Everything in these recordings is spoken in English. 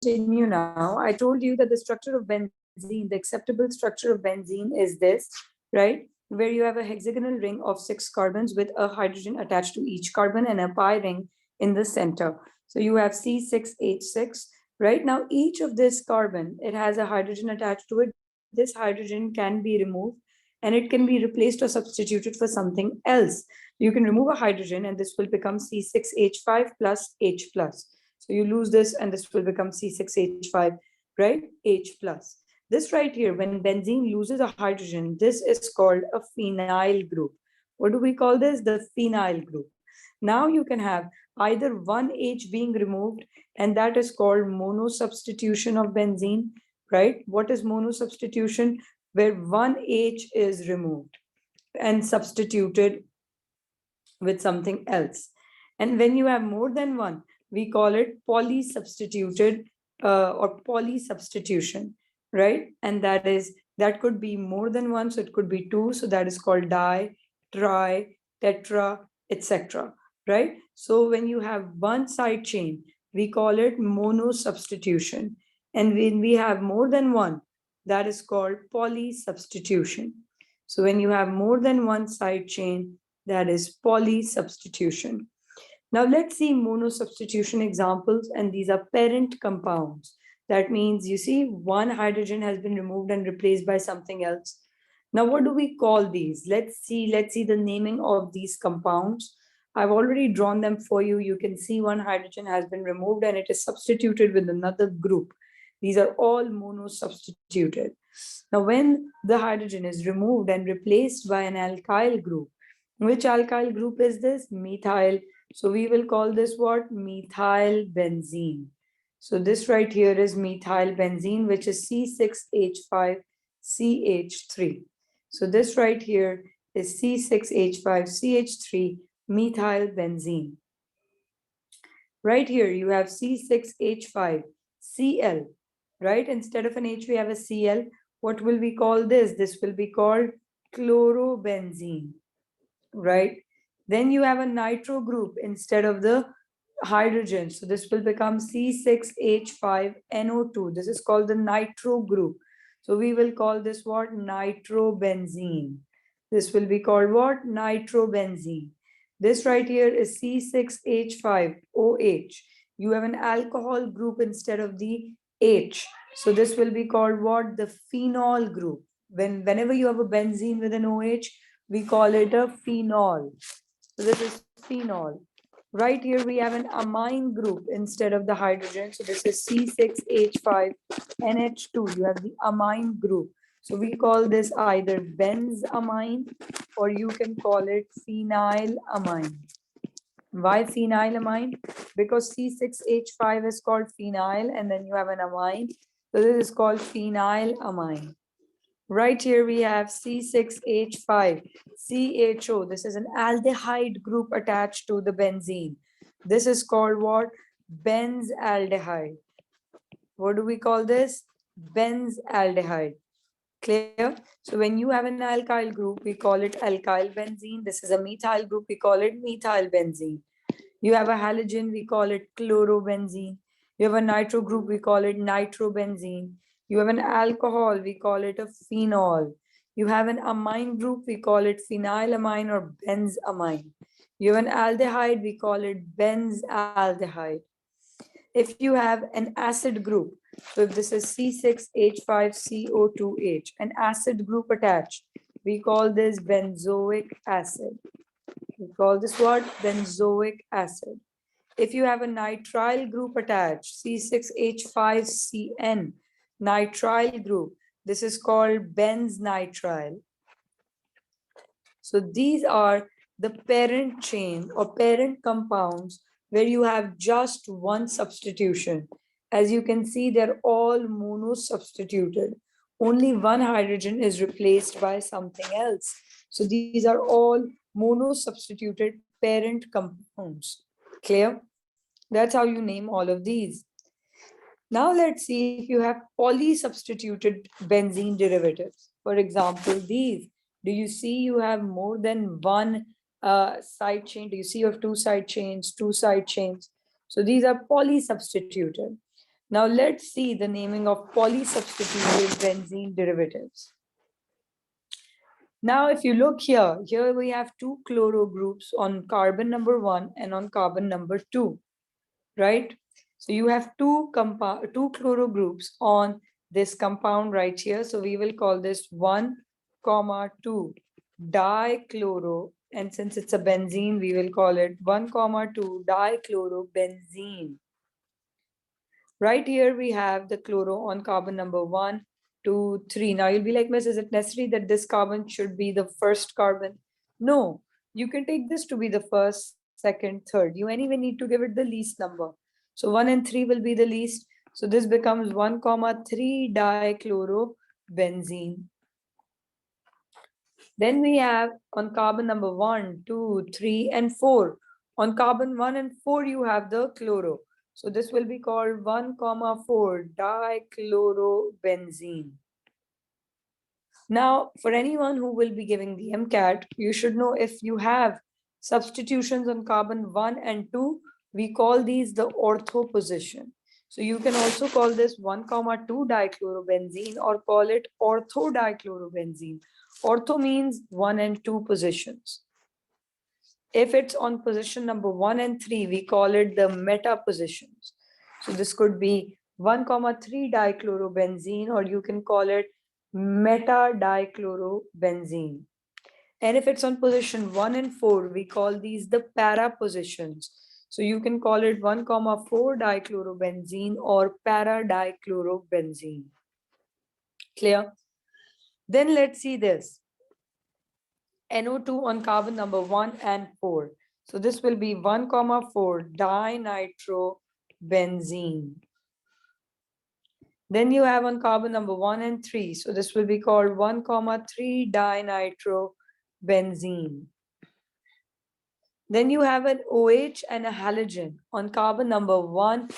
continue now. I told you that the structure of benzene, the acceptable structure of benzene is this, right? Where you have a hexagonal ring of 6 carbons with a hydrogen attached to each carbon and a pi ring in the center. So you have C6H6. Right now, each of this carbon, it has a hydrogen attached to it. This hydrogen can be removed and it can be replaced or substituted for something else. You can remove a hydrogen and this will become C6H5 plus H plus. So you lose this and this will become C6H5, right? H plus. This right here, when benzene loses a hydrogen, this is called a phenyl group. What do we call this? The phenyl group. Now you can have either one H being removed, and that is called monosubstitution of benzene, right? What is monosubstitution? Where one H is removed and substituted with something else. And when you have more than one, we call it polysubstituted or polysubstitution, right? And that could be more than one, so it could be two, so that is called di, tri, tetra, etc. Right? So when you have one side chain, we call it monosubstitution. And when we have more than one, that is called polysubstitution. So when you have more than one side chain, that is polysubstitution. Now let's see monosubstitution examples, and these are parent compounds. That means you see one hydrogen has been removed and replaced by something else. Now what do we call these? Let's see the naming of these compounds. I've already drawn them for you. You can see one hydrogen has been removed and it is substituted with another group. These are all monosubstituted. Now when the hydrogen is removed and replaced by an alkyl group, which alkyl group is this? Methyl. So we will call this what? Methyl benzene. So this right here is methyl benzene, which is C6H5CH3. So this right here is C6H5CH3 methyl benzene. Right here you have C6H5Cl, right? Instead of an H we have a Cl. What will we call this? This will be called chlorobenzene, right? Then you have a nitro group instead of the hydrogen. So this will become C6H5NO2. This is called the nitro group. So we will call this what? Nitrobenzene. This will be called what? Nitrobenzene. This right here is C6H5OH. You have an alcohol group instead of the H. So this will be called what? The phenol group. Whenever you have a benzene with an OH, we call it a phenol. So this is phenol. Right here we have an amine group instead of the hydrogen. So this is C6H5NH2. You have the amine group. So we call this either benzamine or you can call it phenylamine. Why phenylamine? Because C6H5 is called phenyl and then you have an amine. So this is called phenylamine. Right here we have C6H5CHO. This is an aldehyde group attached to the benzene. This is called what? Benzaldehyde. What do we call this? Benzaldehyde. Clear? So when you have an alkyl group, we call it alkyl benzene. This is a methyl group, we call it methyl benzene. You have a halogen, we call it chlorobenzene. You have a nitro group, we call it nitrobenzene. You have an alcohol, we call it a phenol. You have an amine group, we call it phenylamine or benzamine. You have an aldehyde, we call it benzaldehyde. If you have an acid group, so if this is C6H5CO2H, an acid group attached, we call this benzoic acid. We call this what? Benzoic acid. If you have a nitrile group attached, C6H5CN, nitrile group, this is called benznitrile. So these are the parent chain or parent compounds where you have just one substitution. As you can see, they're all monosubstituted. Only one hydrogen is replaced by something else. So these are all monosubstituted parent compounds. Clear? That's how you name all of these. Now let's see if you have polysubstituted benzene derivatives. For example, these. Do you see you have more than one side chain? Do you see you have two side chains, two side chains? So these are polysubstituted. Now let's see the naming of polysubstituted benzene derivatives. Now, if you look here we have two chloro groups on carbon number 1 and on carbon number 2, right? So you have two chloro groups on this compound right here. So we will call this 1, 2 dichloro. And since it's a benzene, we will call it 1, 2 dichlorobenzene. Right here we have the chloro on carbon number 1, 2, 3. Now you'll be like, Miss, is it necessary that this carbon should be the first carbon? No, you can take this to be the first, second, third. You anyway need to give it the least number. So 1 and 3 will be the least. So this becomes 1, 3 dichlorobenzene. Then we have on carbon number 1, 2, 3, and 4. On carbon 1 and 4, you have the chloro. So this will be called 1, 4 dichlorobenzene. Now, for anyone who will be giving the MCAT, you should know if you have substitutions on carbon 1 and 2, we call these the ortho position. So you can also call this 1, 2 dichlorobenzene or call it ortho dichlorobenzene. Ortho means 1 and 2 positions. If it's on position number 1 and 3, we call it the meta positions. So this could be 1, 3 dichlorobenzene, or you can call it meta dichlorobenzene. And if it's on position 1 and 4, we call these the para positions. So you can call it 1, 4 dichlorobenzene or para dichlorobenzene. Clear? Then let's see this. NO2 on carbon number 1 and 4. So this will be 1, 4 dinitrobenzene. Then you have on carbon number 1 and 3. So this will be called 1, 3 dinitrobenzene. Then you have an OH and a halogen on carbon number 1.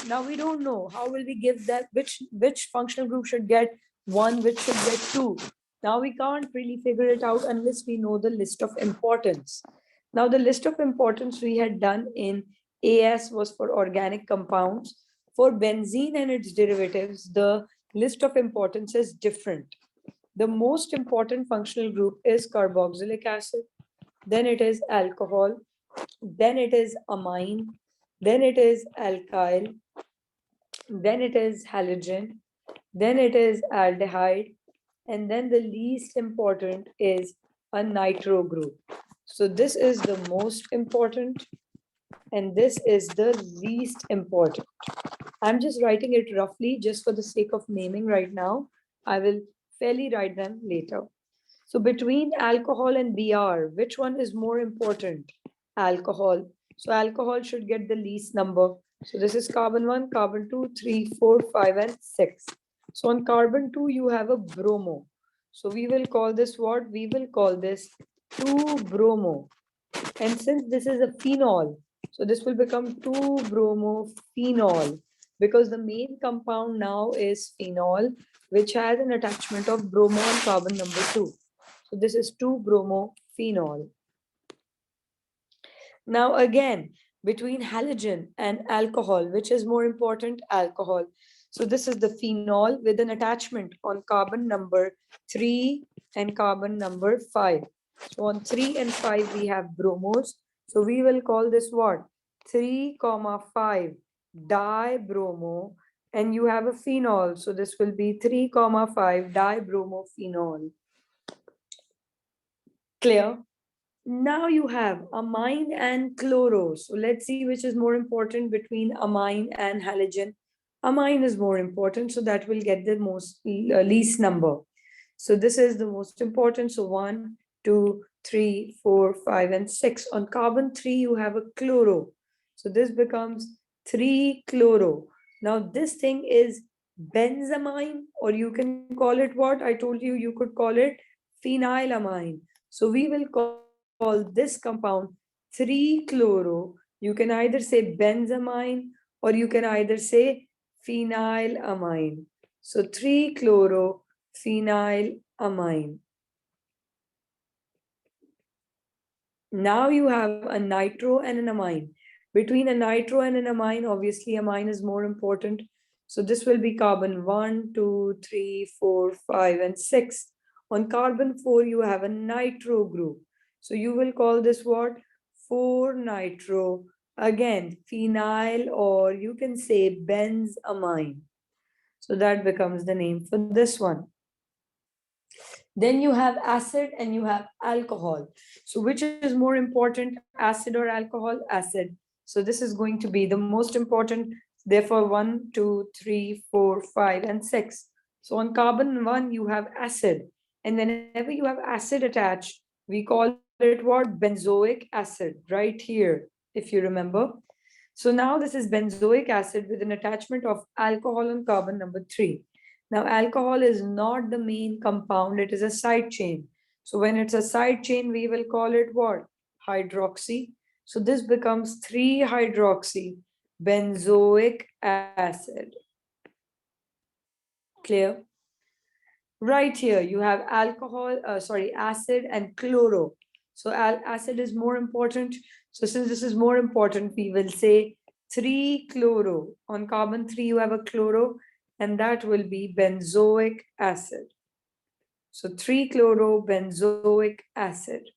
Now we don't know how will we give that, which functional group should get 1, which should get 2. Now we can't really figure it out unless we know the list of importance. Now the list of importance we had done in AS was for organic compounds. For benzene and its derivatives, the list of importance is different. The most important functional group is carboxylic acid, then it is alcohol, then it is amine, then it is alkyl, then it is halogen, then it is aldehyde, and then the least important is a nitro group. So this is the most important and this is the least important. I'm just writing it roughly just for the sake of naming right now. I will fairly write them later. So between alcohol and Br, which one is more important? Alcohol. So alcohol should get the least number. So this is carbon 1, carbon 2, 3, 4, 5, and 6. So on carbon 2, you have a bromo. So we will call this what? We will call this 2-bromo. And since this is a phenol, so this will become 2-bromophenol because the main compound now is phenol, which has an attachment of bromo on carbon number 2. So this is 2-bromophenol. Now again, between halogen and alcohol, which is more important? Alcohol. So this is the phenol with an attachment on carbon number 3 and carbon number 5. So on 3 and 5, we have bromos. So we will call this what? 3, 5 dibromo. And you have a phenol. So this will be 3, 5 dibromophenol. Clear? Now you have amine and chloro. So let's see which is more important between amine and halogen. Amine is more important, so that will get the most least number. So this is the most important. So 1, 2, 3, 4, 5, and 6. On carbon 3, you have a chloro. So this becomes 3-chloro. Now this thing is benzamine, or you can call it what? I told you, you could call it phenylamine. So we will call this compound 3-chloro. You can either say benzamine or you can either say phenylamine. So 3-chloro-phenylamine. Now you have a nitro and an amine. Between a nitro and an amine, obviously amine is more important. So this will be carbon 1, 2, 3, 4, 5, and 6. On carbon 4, you have a nitro group. So you will call this what? 4-nitro. Again, phenyl, or you can say benzamine. So that becomes the name for this one. Then you have acid and you have alcohol. So which is more important, acid or alcohol? Acid. So this is going to be the most important. Therefore, 1, 2, 3, 4, 5, and 6. So on carbon 1, you have acid. And whenever you have acid attached, we call it what? Benzoic acid, right here, if you remember. So now this is benzoic acid with an attachment of alcohol on carbon number 3. Now, alcohol is not the main compound, it is a side chain. So when it's a side chain, we will call it what? Hydroxy. So this becomes 3-hydroxy benzoic acid. Clear? Right here, you have acid and chloro. So acid is more important. So since this is more important, we will say 3-chloro. On carbon 3, you have a chloro, and that will be benzoic acid. So 3-chloro-benzoic acid.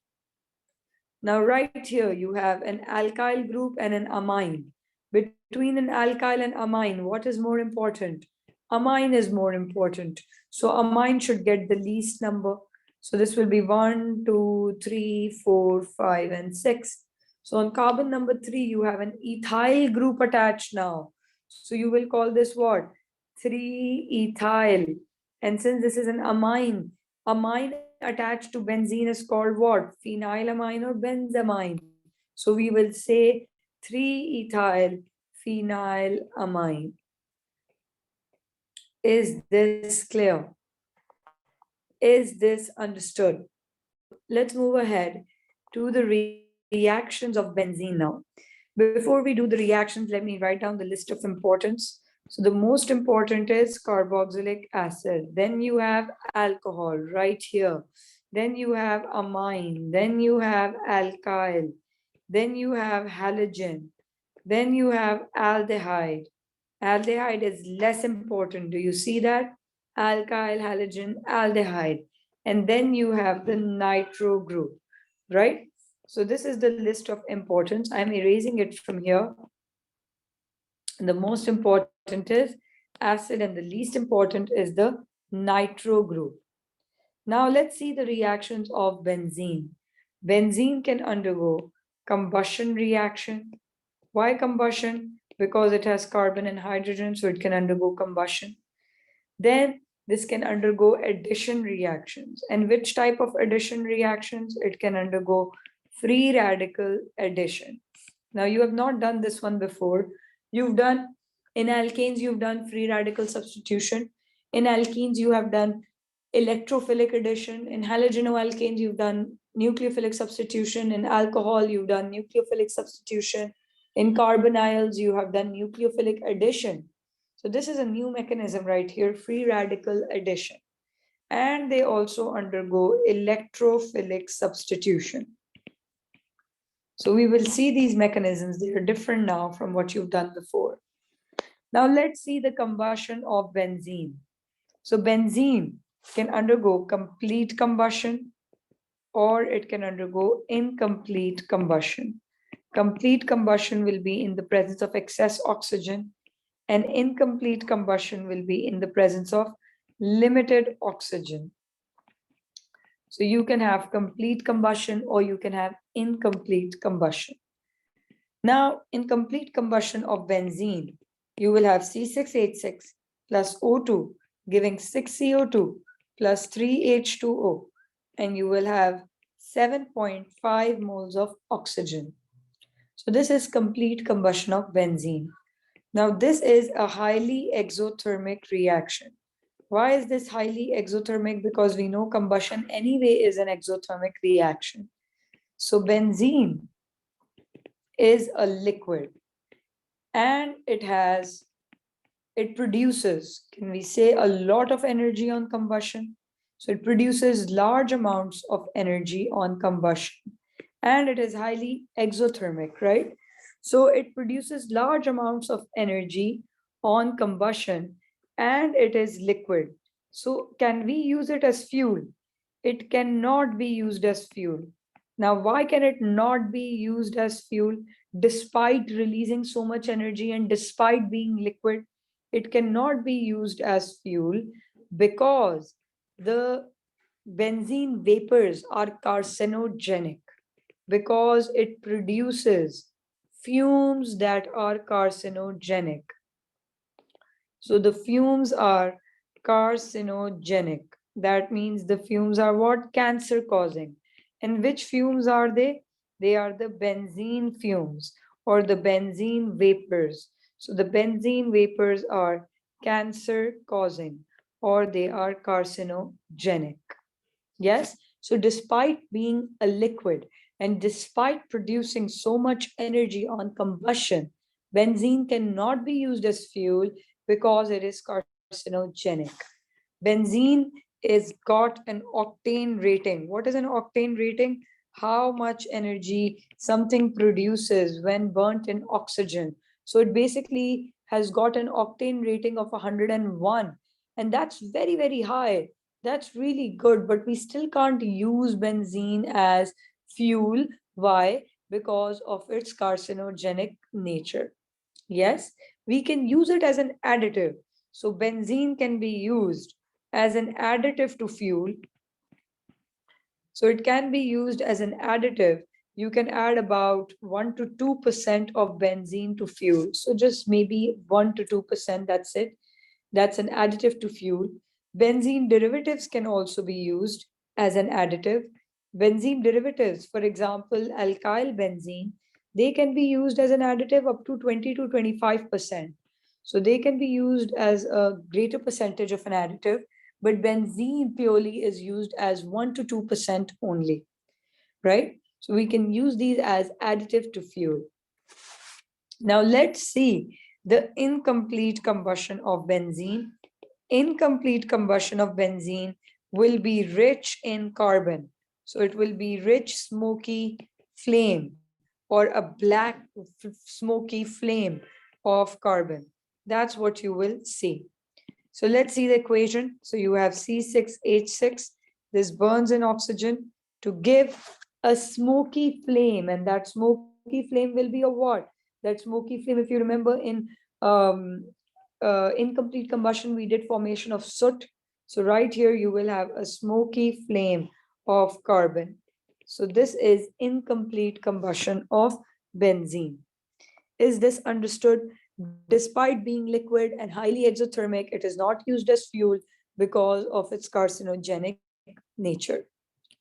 Now right here, you have an alkyl group and an amine. Between an alkyl and amine, what is more important? Amine is more important. So amine should get the least number. So this will be 1, 2, 3, 4, 5, and 6. So on carbon number 3, you have an ethyl group attached now. So you will call this what? 3-ethyl. And since this is an amine attached to benzene is called what? Phenylamine or benzamine. So we will say 3-ethyl phenylamine. Is this clear? Is this understood? Let's move ahead to the reactions of benzene now. Before we do the reactions, let me write down the list of importance. So the most important is carboxylic acid. Then you have alcohol right here. Then you have amine. Then you have alkyl. Then you have halogen. Then you have aldehyde. Aldehyde is less important. Do you see that? Alkyl, halogen, aldehyde. And then you have the nitro group, right? So this is the list of importance. I'm erasing it from here. And the most important is acid, and the least important is the nitro group. Now let's see the reactions of benzene. Benzene can undergo combustion reaction. Why combustion? Because it has carbon and hydrogen, so it can undergo combustion. Then this can undergo addition reactions. And which type of addition reactions? It can undergo free radical addition. Now you have not done this one before. You've done, in alkanes, you've done free radical substitution. In alkenes, you have done electrophilic addition. In halogenoalkanes, you've done nucleophilic substitution. In alcohol, you've done nucleophilic substitution. In carbonyls, you have done nucleophilic addition. So this is a new mechanism right here, free radical addition. And they also undergo electrophilic substitution. So we will see these mechanisms. They are different now from what you've done before. Now let's see the combustion of benzene. So benzene can undergo complete combustion, or it can undergo incomplete combustion. Complete combustion will be in the presence of excess oxygen, and incomplete combustion will be in the presence of limited oxygen. So you can have complete combustion or you can have incomplete combustion. Now, in complete combustion of benzene, you will have C6H6 plus O2 giving 6CO2 plus 3H2O, and you will have 7.5 moles of oxygen. So this is complete combustion of benzene. Now, this is a highly exothermic reaction. Why is this highly exothermic? Because we know combustion anyway is an exothermic reaction. So benzene is a liquid, and it produces, can we say, a lot of energy on combustion? So it produces large amounts of energy on combustion, and it is highly exothermic, right? So it produces large amounts of energy on combustion and it is liquid. So can we use it as fuel? It cannot be used as fuel. Now, why can it not be used as fuel despite releasing so much energy and despite being liquid? It cannot be used as fuel because the benzene vapors are carcinogenic, because it produces fumes that are carcinogenic. So the fumes are carcinogenic. That means the fumes are what? Cancer causing. And which fumes are they? They are the benzene fumes or the benzene vapors. So the benzene vapors are cancer causing or they are carcinogenic. Yes. So despite being a liquid and despite producing so much energy on combustion, benzene cannot be used as fuel because it is carcinogenic. Benzene is got an octane rating. What is an octane rating? How much energy something produces when burnt in oxygen. So it basically has got an octane rating of 101. And that's very, very high. That's really good, but we still can't use benzene as fuel. Why? Because of its carcinogenic nature. Yes, we can use it as an additive. So benzene can be used as an additive to fuel. So it can be used as an additive. You can add about 1 to 2% of benzene to fuel. So just maybe 1 to 2%, that's it. That's an additive to fuel. Benzene derivatives can also be used as an additive. Benzene derivatives, for example, alkyl benzene, they can be used as an additive up to 20 to 25%. So they can be used as a greater percentage of an additive, but benzene purely is used as 1 to 2% only, right? So we can use these as additive to fuel. Now let's see the incomplete combustion of benzene. Incomplete combustion of benzene will be rich in carbon. So it will be rich, smoky flame or a black, smoky flame of carbon. That's what you will see. So let's see the equation. So you have C6H6. This burns in oxygen to give a smoky flame. And that smoky flame will be a what? That smoky flame, if you remember in incomplete combustion, we did formation of soot. So right here, you will have a smoky flame of carbon. So this is incomplete combustion of benzene. Is this understood? Despite being liquid and highly exothermic, it is not used as fuel because of its carcinogenic nature.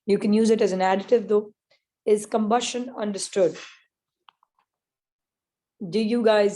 You can use it as an additive though. Is combustion understood? Do you guys